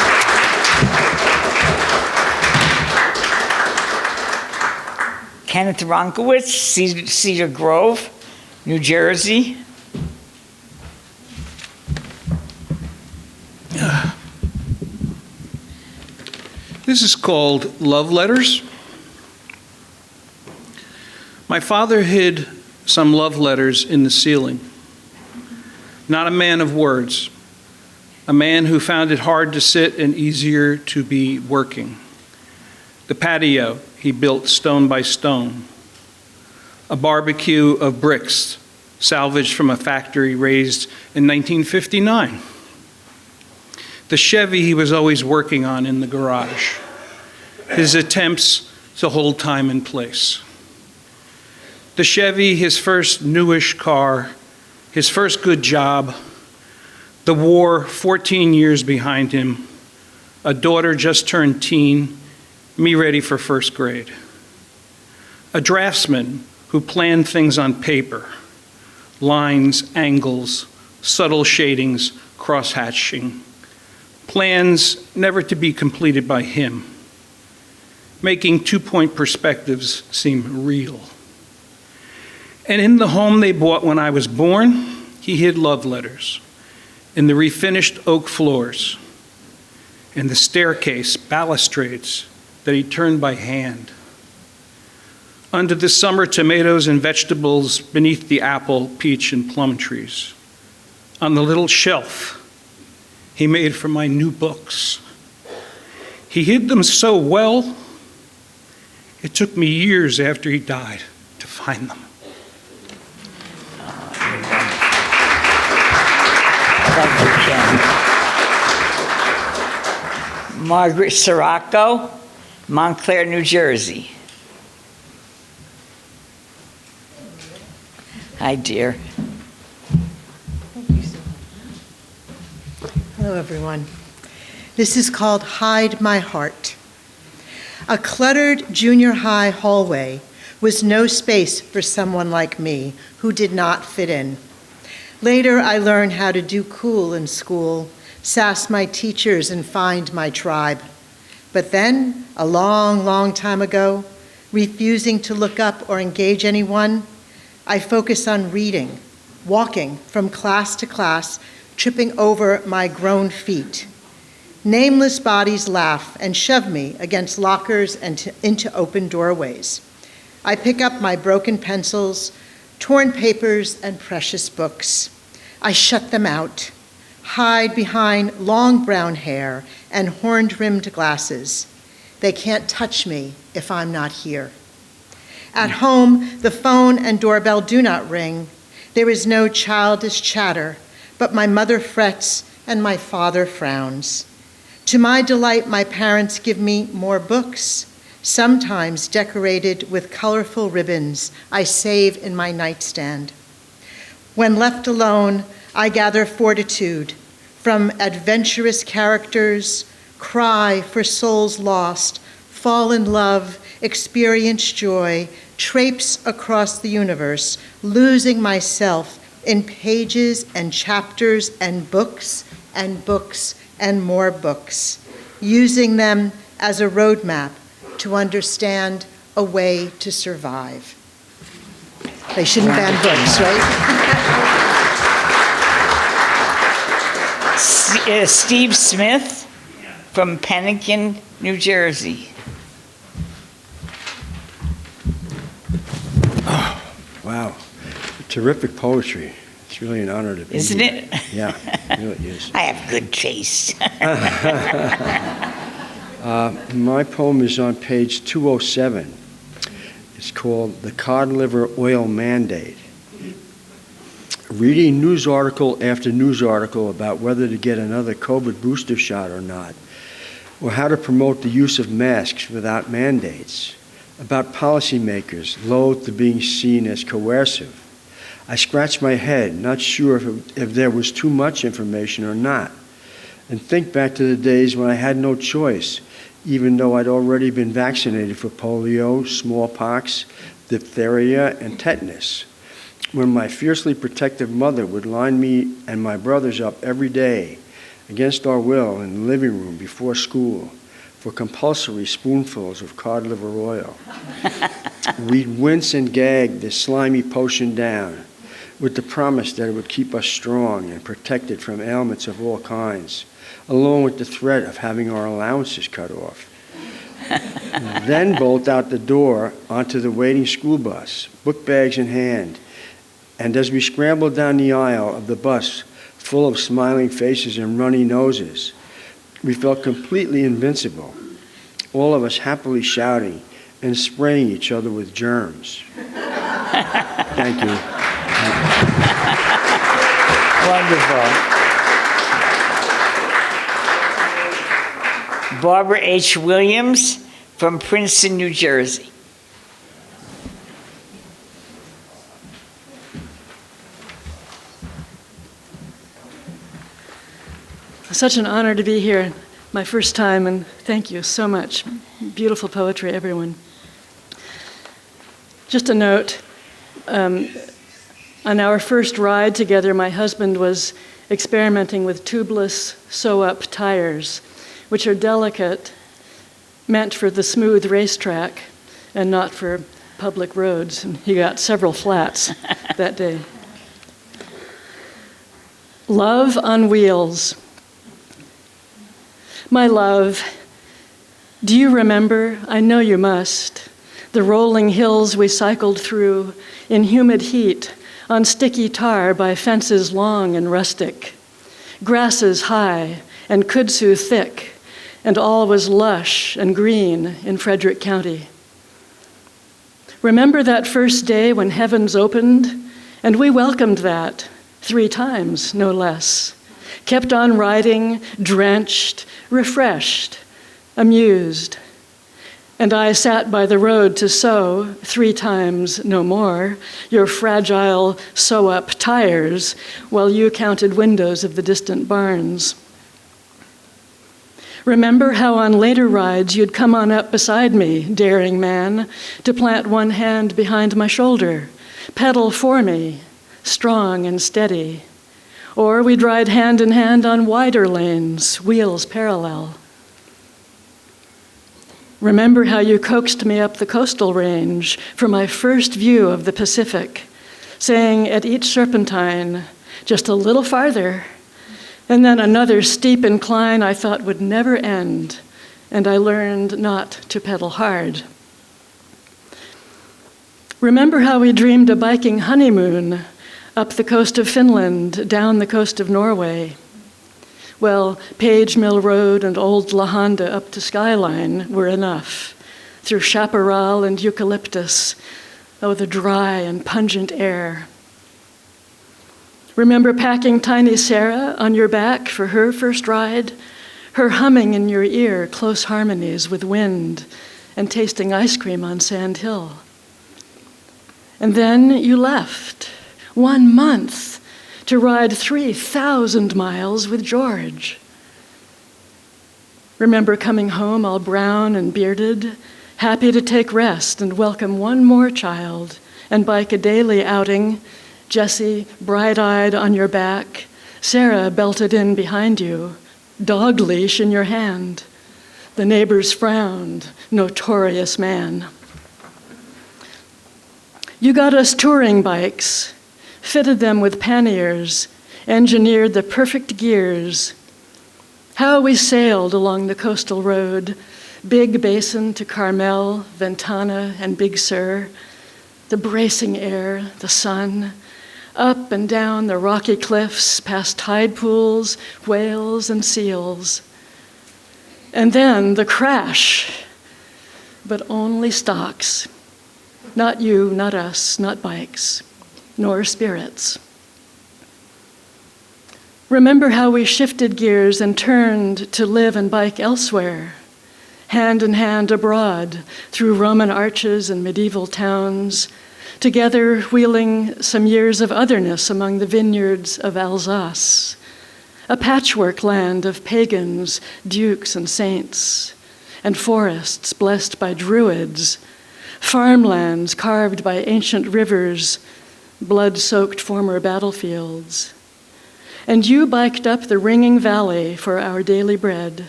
Kenneth Ronkowitz, Cedar Grove, New Jersey. This is called Love Letters. My father hid some love letters in the ceiling. Not a man of words, a man who found it hard to sit and easier to be working. The patio he built stone by stone. A barbecue of bricks salvaged from a factory raised in 1959. The Chevy he was always working on in the garage. His attempts to hold time and place. The Chevy, his first newish car, his first good job, the war 14 years behind him, a daughter just turned teen, me ready for first grade. A draftsman who planned things on paper, lines, angles, subtle shadings, cross-hatching, plans never to be completed by him, making two-point perspectives seem real. And in the home they bought when I was born, he hid love letters in the refinished oak floors, in the staircase balustrades that he turned by hand, under the summer tomatoes and vegetables beneath the apple, peach, and plum trees, on the little shelf he made for my new books. He hid them so well, it took me years after he died to find them. Thank you, Ken. Margaret Sirocco, Montclair, New Jersey. Hi, dear. Hello, everyone. This is called Hide My Heart. A cluttered junior high hallway was no space for someone like me who did not fit in. Later, I learned how to do cool in school, sass my teachers, and find my tribe. But then, a long, long time ago, refusing to look up or engage anyone, I focused on reading, walking from class to class, tripping over my grown feet. Nameless bodies laugh and shove me against lockers and into open doorways. I pick up my broken pencils, torn papers, and precious books. I shut them out, hide behind long brown hair and horn-rimmed glasses. They can't touch me if I'm not here. At home, the phone and doorbell do not ring. There is no childish chatter, but my mother frets and my father frowns. To my delight, my parents give me more books, sometimes decorated with colorful ribbons I save in my nightstand. When left alone, I gather fortitude from adventurous characters, cry for souls lost, fall in love, experience joy, traipse across the universe, losing myself in pages and chapters and books and books and more books, using them as a roadmap to understand a way to survive. They shouldn't ban books, right? Steve Smith from Pennington, New Jersey. Oh, wow. Terrific poetry. It's really an honor to be Isn't here. it? Yeah, it really is. I have good taste. My poem is on page 207. It's called The Cod Liver Oil Mandate. Reading news article after news article about whether to get another COVID booster shot or not, or how to promote the use of masks without mandates, about policymakers loath to being seen as coercive. I scratch my head, not sure if there was too much information or not, and think back to the days when I had no choice, even though I'd already been vaccinated for polio, smallpox, diphtheria, and tetanus, when my fiercely protective mother would line me and my brothers up every day against our will in the living room before school for compulsory spoonfuls of cod liver oil. We'd wince and gag the slimy potion down with the promise that it would keep us strong and protected from ailments of all kinds, along with the threat of having our allowances cut off. Then bolt out the door onto the waiting school bus, book bags in hand, and as we scrambled down the aisle of the bus full of smiling faces and runny noses, we felt completely invincible, all of us happily shouting and spraying each other with germs. Thank you. Wonderful. Barbara H. Williams from Princeton, New Jersey. Such an honor to be here, my first time, and thank you so much. Beautiful poetry, everyone. Just a note, on our first ride together, my husband was experimenting with tubeless sew-up tires, which are delicate, meant for the smooth racetrack and not for public roads. And he got several flats that day. Love on Wheels. My love, do you remember? I know you must. The rolling hills we cycled through in humid heat on sticky tar by fences long and rustic, grasses high and kudzu thick, and all was lush and green in Frederick County. Remember that first day when heavens opened, and we welcomed that 3 times, no less. Kept on riding, drenched, refreshed, amused. And I sat by the road to sew 3 times, no more, your fragile sew-up tires while you counted windows of the distant barns. Remember how on later rides you'd come on up beside me, daring man, to plant one hand behind my shoulder, pedal for me, strong and steady. Or we'd ride hand in hand on wider lanes, wheels parallel. Remember how you coaxed me up the coastal range for my first view of the Pacific, saying at each serpentine, just a little farther, and then another steep incline I thought would never end, and I learned not to pedal hard. Remember how we dreamed a biking honeymoon, Up the coast of Finland, down the coast of Norway. Well, Page Mill Road and Old La Honda up to Skyline were enough. Through chaparral and eucalyptus, oh, the dry and pungent air. Remember packing tiny Sarah on your back for her first ride? Her humming in your ear close harmonies with wind and tasting ice cream on Sand Hill. And then you left, 1 month, to ride 3,000 miles with George. Remember coming home all brown and bearded, happy to take rest and welcome one more child and bike a daily outing, Jessie bright-eyed on your back, Sarah belted in behind you, dog leash in your hand. The neighbors frowned, notorious man. You got us touring bikes, fitted them with panniers, engineered the perfect gears. How we sailed along the coastal road, Big Basin to Carmel, Ventana, and Big Sur, the bracing air, the sun, up and down the rocky cliffs, past tide pools, whales, and seals. And then the crash, but only stocks. Not you, not us, not bikes, nor spirits. Remember how we shifted gears and turned to live and bike elsewhere, hand in hand abroad, through Roman arches and medieval towns, together wheeling some years of otherness among the vineyards of Alsace, a patchwork land of pagans, dukes, and saints, and forests blessed by druids, farmlands carved by ancient rivers, blood-soaked former battlefields. And you biked up the ringing valley for our daily bread.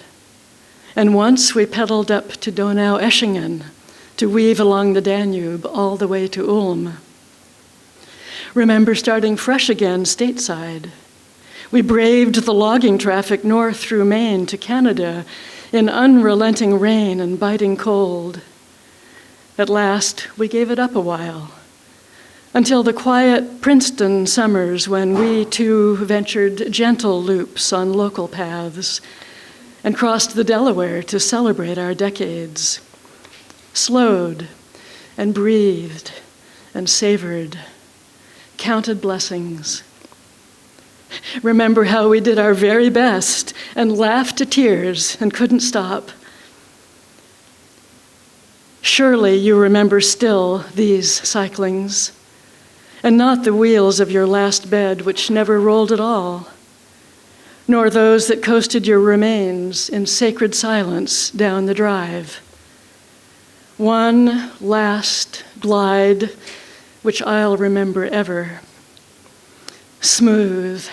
And once we pedaled up to Donau-Eschingen to weave along the Danube all the way to Ulm. Remember starting fresh again stateside. We braved the logging traffic north through Maine to Canada in unrelenting rain and biting cold. At last, we gave it up a while, until the quiet Princeton summers when we too ventured gentle loops on local paths and crossed the Delaware to celebrate our decades, slowed and breathed and savored, counted blessings. Remember how we did our very best and laughed to tears and couldn't stop. Surely you remember still these cyclings, and not the wheels of your last bed which never rolled at all, nor those that coasted your remains in sacred silence down the drive. One last glide, which I'll remember ever, smooth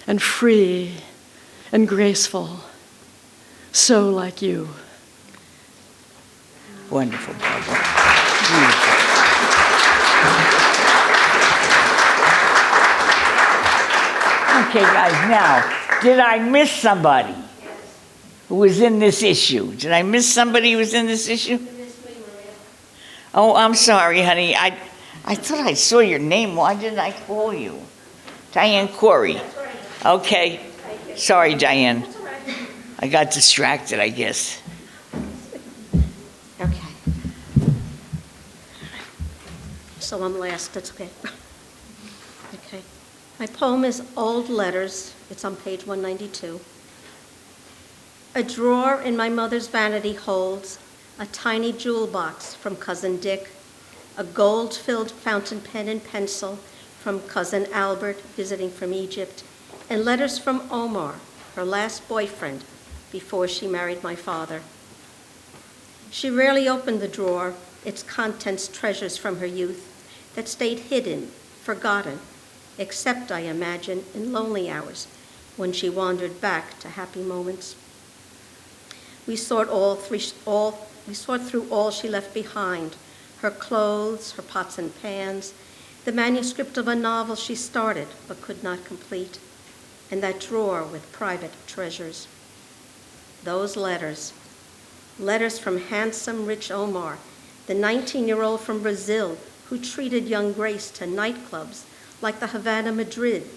and free and graceful, so like you. Wonderful, Barbara. Beautiful. Okay, guys, now, did I miss somebody who was in this issue? Did I miss somebody who was in this issue? Oh, I'm sorry, honey. I thought I saw your name. Why didn't I call you? Diane Corey. Okay. Sorry, Diane. I got distracted, I guess. Okay. So I'm last, that's okay. Okay. My poem is Old Letters. It's on page 192. A drawer in my mother's vanity holds a tiny jewel box from Cousin Dick, a gold-filled fountain pen and pencil from Cousin Albert visiting from Egypt, and letters from Omar, her last boyfriend, before she married my father. She rarely opened the drawer, its contents treasures from her youth that stayed hidden, forgotten, except, I imagine, in lonely hours when she wandered back to happy moments. We sort through all she left behind, her clothes, her pots and pans, the manuscript of a novel she started but could not complete, and that drawer with private treasures. Those letters from handsome, rich Omar, the 19-year-old from Brazil who treated young Grace to nightclubs like the Havana Madrid,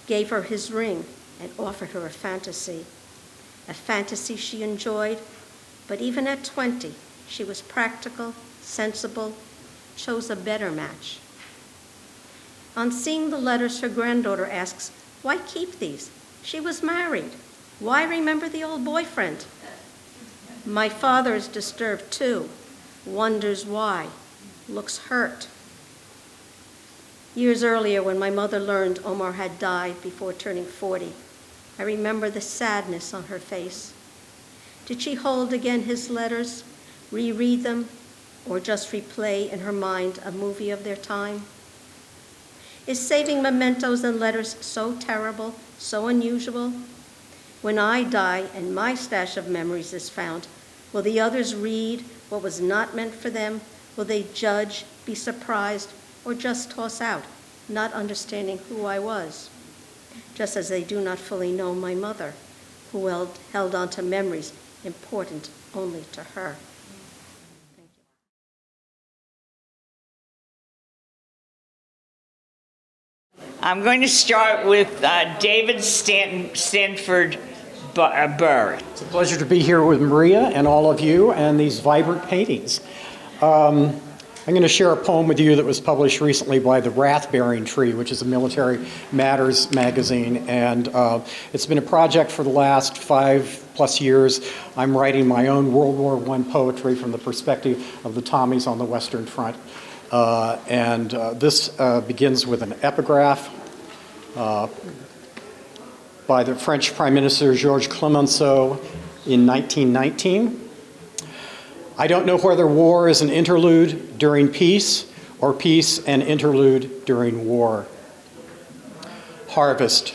gave her his ring and offered her a fantasy she enjoyed, but even at 20, she was practical, sensible, chose a better match. On seeing the letters, her granddaughter asks, "Why keep these? She was married. Why remember the old boyfriend?" My father is disturbed too, wonders why, looks hurt. Years earlier, when my mother learned Omar had died before turning 40, I remember the sadness on her face. Did she hold again his letters, reread them, or just replay in her mind a movie of their time? Is saving mementos and letters so terrible, so unusual? When I die and my stash of memories is found, will the others read what was not meant for them? Will they judge, be surprised, or just toss out, not understanding who I was? Just as they do not fully know my mother, who held on to memories important only to her. I'm going to start with David Stanford Burr. It's a pleasure to be here with Maria and all of you and these vibrant paintings. I'm going to share a poem with you that was published recently by the Wrath-Bearing Tree, which is a Military Matters magazine, and it's been a project for the last 5+ years. I'm writing my own World War I poetry from the perspective of the Tommies on the Western Front. This begins with an epigraph by the French Prime Minister Georges Clemenceau in 1919. I don't know whether war is an interlude during peace or peace an interlude during war. Harvest.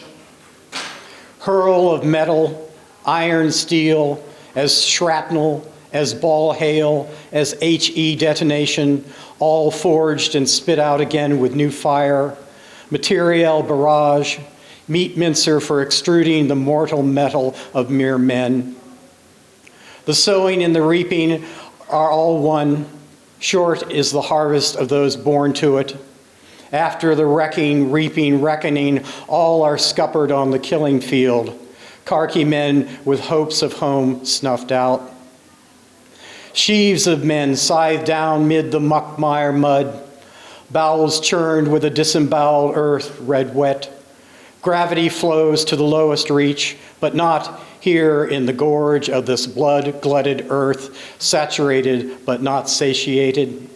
Hurl of metal, iron, steel, as shrapnel, as ball hail, as HE detonation, all forged and spit out again with new fire. Materiel barrage, meat mincer for extruding the mortal metal of mere men. The sowing and the reaping are all one. Short is the harvest of those born to it. After the wrecking, reaping, reckoning, all are scuppered on the killing field. Khaki men with hopes of home snuffed out. Sheaves of men scythed down mid the muck-mire mud. Bowels churned with a disemboweled earth, red wet. Gravity flows to the lowest reach, but not here in the gorge of this blood-glutted earth, saturated but not satiated.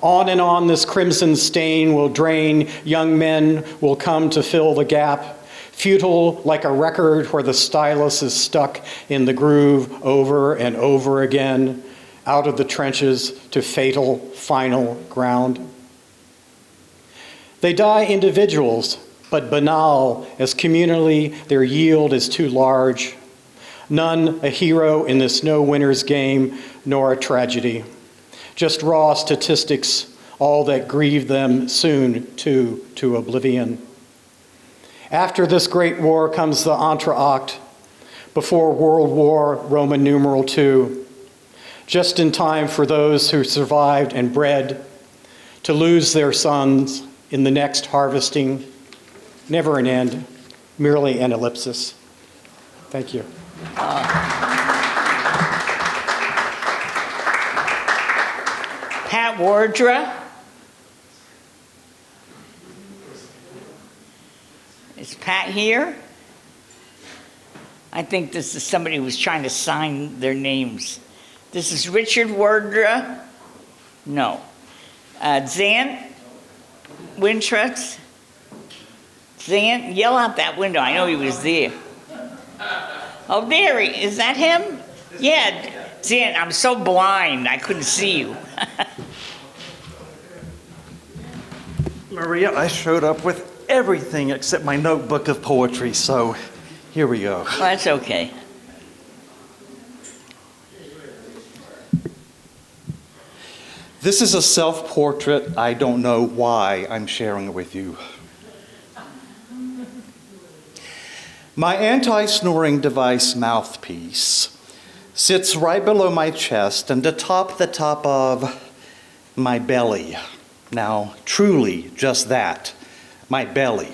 On and on this crimson stain will drain, young men will come to fill the gap, futile like a record where the stylus is stuck in the groove over and over again, out of the trenches to fatal, final ground. They die individuals, but banal, as communally their yield is too large. None a hero in this no winner's game, nor a tragedy. Just raw statistics, all that grieve them soon to oblivion. After this great war comes the entr'acte, before World War, Roman numeral II, just in time for those who survived and bred to lose their sons in the next harvesting. Never an end, merely an ellipsis. Thank you. Pat Wardra. Is Pat here? I think this is somebody who was trying to sign their names. This is Richard Wardra? No. Zant Wintrust? Zant, yell out that window. I know he was there. Oh, there he is. That him? Yeah, Zant, I'm so blind, I couldn't see you. Maria, I showed up with everything except my notebook of poetry, so here we go. Well, that's okay. This is a self-portrait. I don't know why I'm sharing it with you. My anti-snoring device mouthpiece sits right below my chest and atop the top of my belly. Now, truly just that, my belly.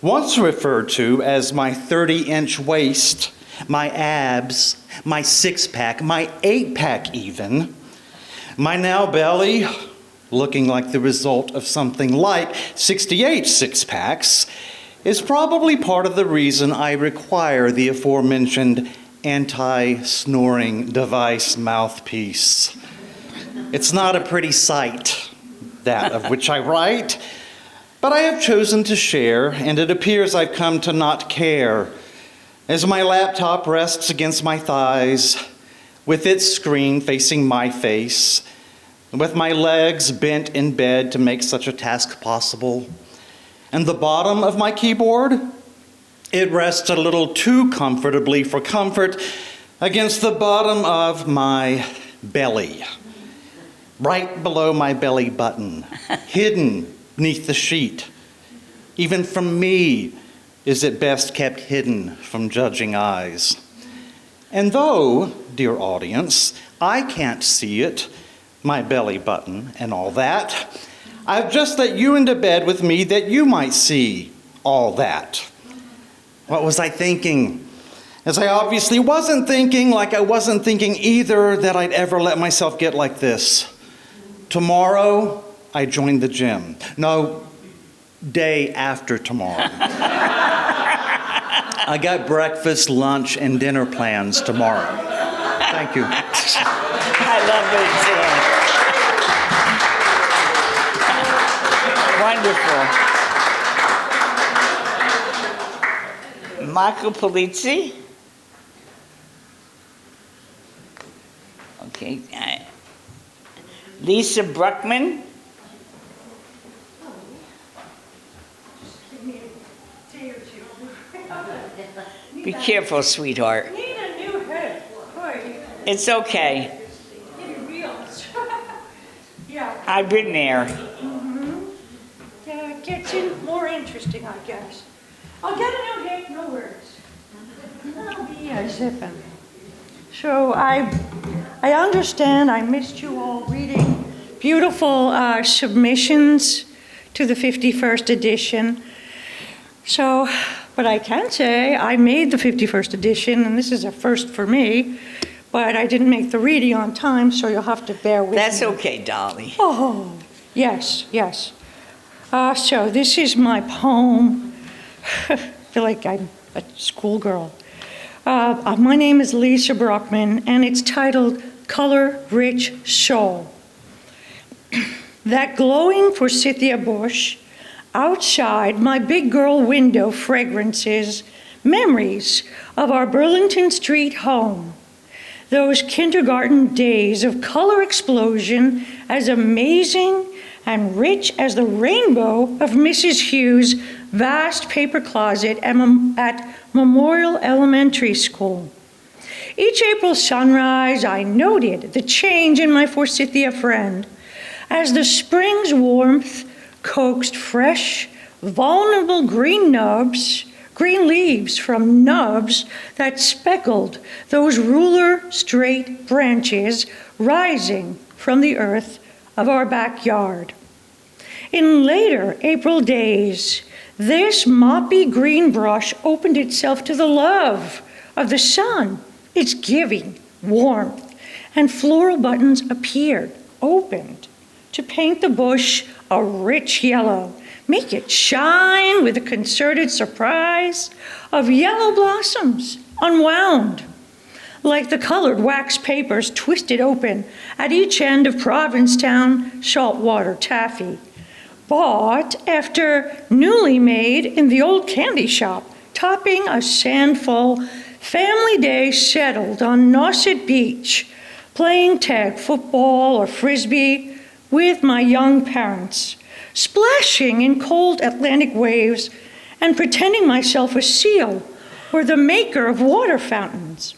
Once referred to as my 30-inch waist, my abs, my six-pack, my eight-pack even, my now belly, looking like the result of something like 68 six-packs, is probably part of the reason I require the aforementioned anti-snoring device mouthpiece. It's not a pretty sight, that of which I write, but I have chosen to share, and it appears I've come to not care, as my laptop rests against my thighs, with its screen facing my face, with my legs bent in bed to make such a task possible. And the bottom of my keyboard, it rests a little too comfortably for comfort against the bottom of my belly, right below my belly button, hidden beneath the sheet. Even from me is it best kept hidden from judging eyes. And though, dear audience, I can't see it, my belly button and all that, I've just let you into bed with me that you might see all that. What was I thinking? As I obviously wasn't thinking, like I wasn't thinking either that I'd ever let myself get like this. Tomorrow, I joined the gym. No, day after tomorrow. I got breakfast, lunch, and dinner plans tomorrow. Thank you. I love it, Wonderful. Marco Polizzi. Okay. Lisa Bruckman. Be careful, sweetheart. Need a new head. It's okay. Yeah. I've been there. Yeah, it gets more interesting, I guess. I'll get a new head, no worries. I'll be zipping. So I understand I missed you all reading beautiful submissions to the 51st edition. So, but I can say I made the 51st edition, and this is a first for me, but I didn't make the reading on time, so you'll have to bear with me. That's okay, Dolly. Oh, yes, yes. So this is my poem. I feel like I'm a schoolgirl. My name is Lisa Brockman, and it's titled Color Rich Soul. That glowing forsythia bush, outside my big girl window fragrances, memories of our Burlington Street home. Those kindergarten days of color explosion as amazing and rich as the rainbow of Mrs. Hughes' vast paper closet at Memorial Elementary School. Each April sunrise, I noted the change in my forsythia friend as the spring's warmth coaxed fresh, vulnerable green leaves from nubs that speckled those ruler straight branches rising from the earth of our backyard. In later April days, this moppy green brush opened itself to the love of the sun, its giving warmth, and floral buttons appeared, opened, to paint the bush a rich yellow, make it shine with a concerted surprise of yellow blossoms unwound, like the colored wax papers twisted open at each end of Provincetown saltwater taffy, bought after newly made in the old candy shop, topping a sandful family day settled on Nauset Beach, playing tag football or frisbee with my young parents, splashing in cold Atlantic waves and pretending myself a seal or the maker of water fountains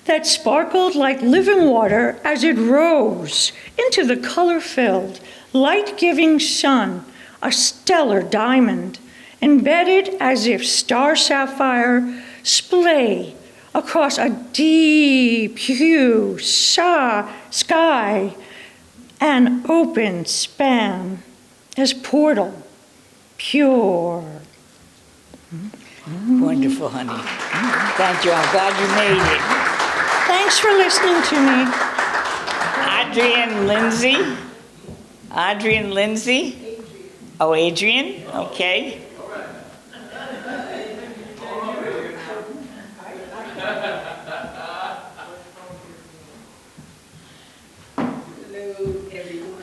that sparkled like living water as it rose into the color-filled, light-giving sun, a stellar diamond, embedded as if star sapphire splay across a deep hue sky, an open span as portal pure. Wonderful, honey. Thank you. I'm glad you made it. Thanks for listening to me. Adrian Lindsay? Adrian Lindsay? Oh, Adrian? Okay.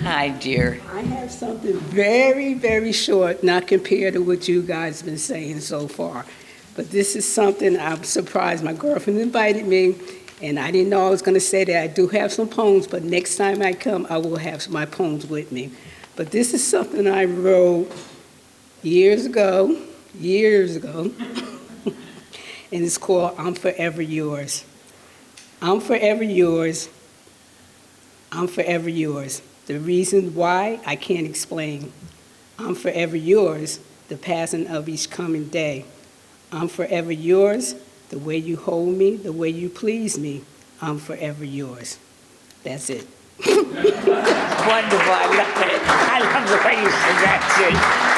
Hi, dear. I have something very, very short, not compared to what you guys have been saying so far. But this is something I'm surprised. My girlfriend invited me, and I didn't know I was going to say that. I do have some poems, but next time I come, I will have my poems with me. But this is something I wrote years ago, and it's called I'm Forever Yours. I'm forever yours. I'm forever yours. The reason why, I can't explain. I'm forever yours, the passing of each coming day. I'm forever yours, the way you hold me, the way you please me. I'm forever yours. That's it. Wonderful. I love it. I love the way you said that, too.